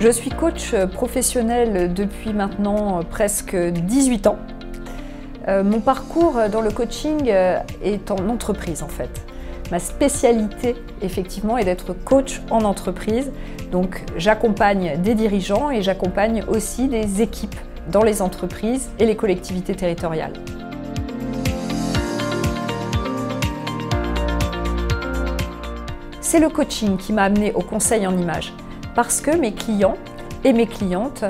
Je suis coach professionnel depuis maintenant presque 18 ans. Mon parcours dans le coaching est en entreprise en fait. Ma spécialité effectivement est d'être coach en entreprise. Donc j'accompagne des dirigeants et j'accompagne aussi des équipes dans les entreprises et les collectivités territoriales. C'est le coaching qui m'a amené au conseil en images. Parce que mes clients et mes clientes,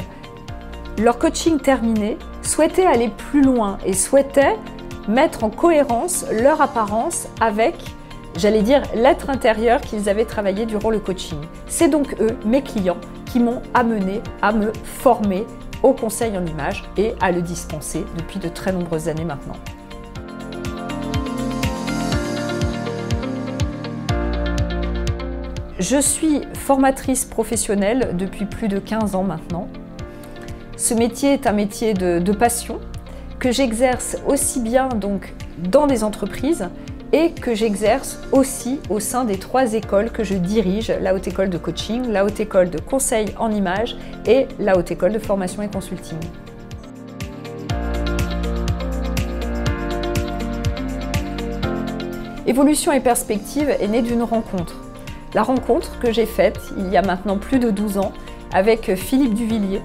leur coaching terminé, souhaitaient aller plus loin et souhaitaient mettre en cohérence leur apparence avec, j'allais dire, l'être intérieur qu'ils avaient travaillé durant le coaching. C'est donc eux, mes clients, qui m'ont amené à me former au conseil en images et à le dispenser depuis de très nombreuses années maintenant. Je suis formatrice professionnelle depuis plus de 15 ans maintenant. Ce métier est un métier de passion que j'exerce aussi bien donc dans des entreprises et que j'exerce aussi au sein des 3 écoles que je dirige, la Haute École de Coaching, la Haute École de Conseil en Images et la Haute École de Formation et Consulting. Évolution et perspective est née d'une rencontre. La rencontre que j'ai faite il y a maintenant plus de 12 ans avec Philippe Duvillier.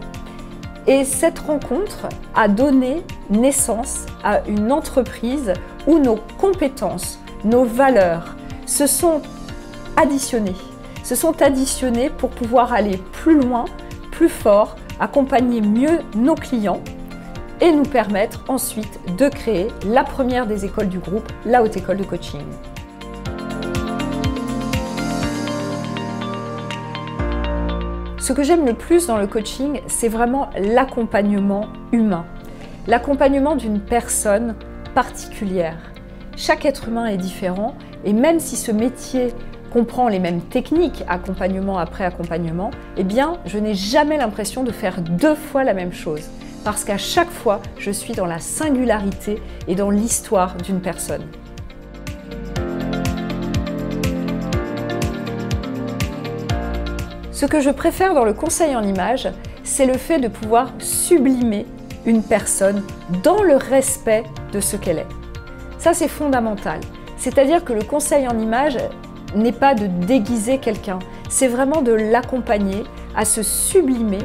Et cette rencontre a donné naissance à une entreprise où nos compétences, nos valeurs se sont additionnées. Pour pouvoir aller plus loin, plus fort, accompagner mieux nos clients et nous permettre ensuite de créer la première des écoles du groupe, la Haute École de Coaching. Ce que j'aime le plus dans le coaching, c'est vraiment l'accompagnement humain, l'accompagnement d'une personne particulière. Chaque être humain est différent et même si ce métier comprend les mêmes techniques, accompagnement après accompagnement, eh bien, je n'ai jamais l'impression de faire 2 fois la même chose parce qu'à chaque fois, je suis dans la singularité et dans l'histoire d'une personne. Ce que je préfère dans le conseil en images, c'est le fait de pouvoir sublimer une personne dans le respect de ce qu'elle est. Ça, c'est fondamental. C'est-à-dire que le conseil en images n'est pas de déguiser quelqu'un, c'est vraiment de l'accompagner à se sublimer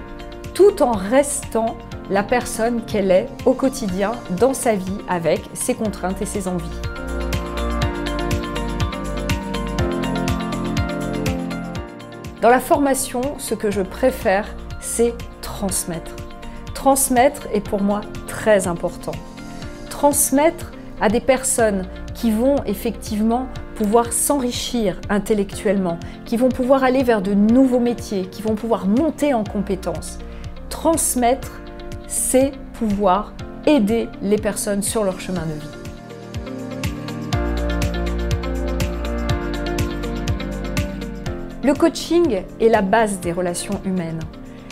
tout en restant la personne qu'elle est au quotidien dans sa vie avec ses contraintes et ses envies. Dans la formation, ce que je préfère, c'est transmettre. Transmettre est pour moi très important. Transmettre à des personnes qui vont effectivement pouvoir s'enrichir intellectuellement, qui vont pouvoir aller vers de nouveaux métiers, qui vont pouvoir monter en compétences. Transmettre, c'est pouvoir aider les personnes sur leur chemin de vie. Le coaching est la base des relations humaines.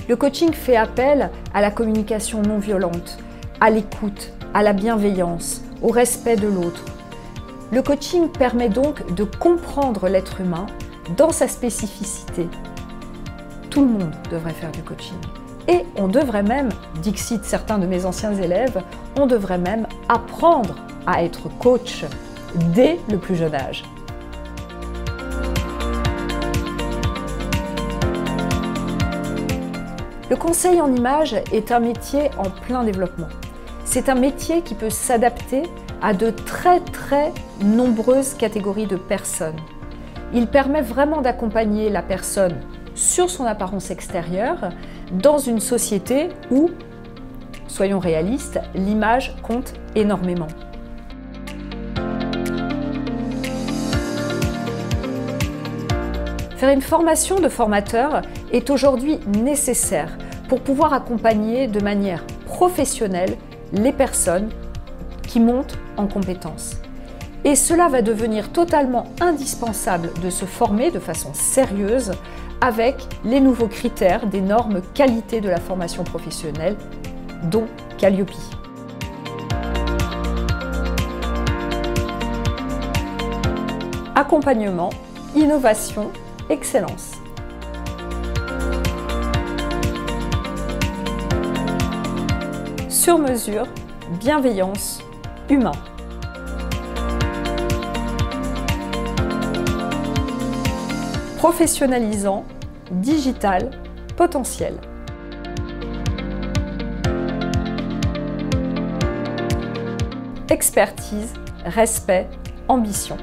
Le coaching fait appel à la communication non violente, à l'écoute, à la bienveillance, au respect de l'autre. Le coaching permet donc de comprendre l'être humain dans sa spécificité. Tout le monde devrait faire du coaching. Et on devrait même, dixit certains de mes anciens élèves, on devrait même apprendre à être coach dès le plus jeune âge. Le conseil en images est un métier en plein développement. C'est un métier qui peut s'adapter à de très nombreuses catégories de personnes. Il permet vraiment d'accompagner la personne sur son apparence extérieure dans une société où, soyons réalistes, l'image compte énormément. Faire une formation de formateur est aujourd'hui nécessaire pour pouvoir accompagner de manière professionnelle les personnes qui montent en compétences. Et cela va devenir totalement indispensable de se former de façon sérieuse avec les nouveaux critères des normes qualité de la formation professionnelle, dont Calliope. Accompagnement, innovation, excellence. sur-mesure, bienveillance, humain. Professionnalisant, digital, potentiel. Expertise, respect, ambition.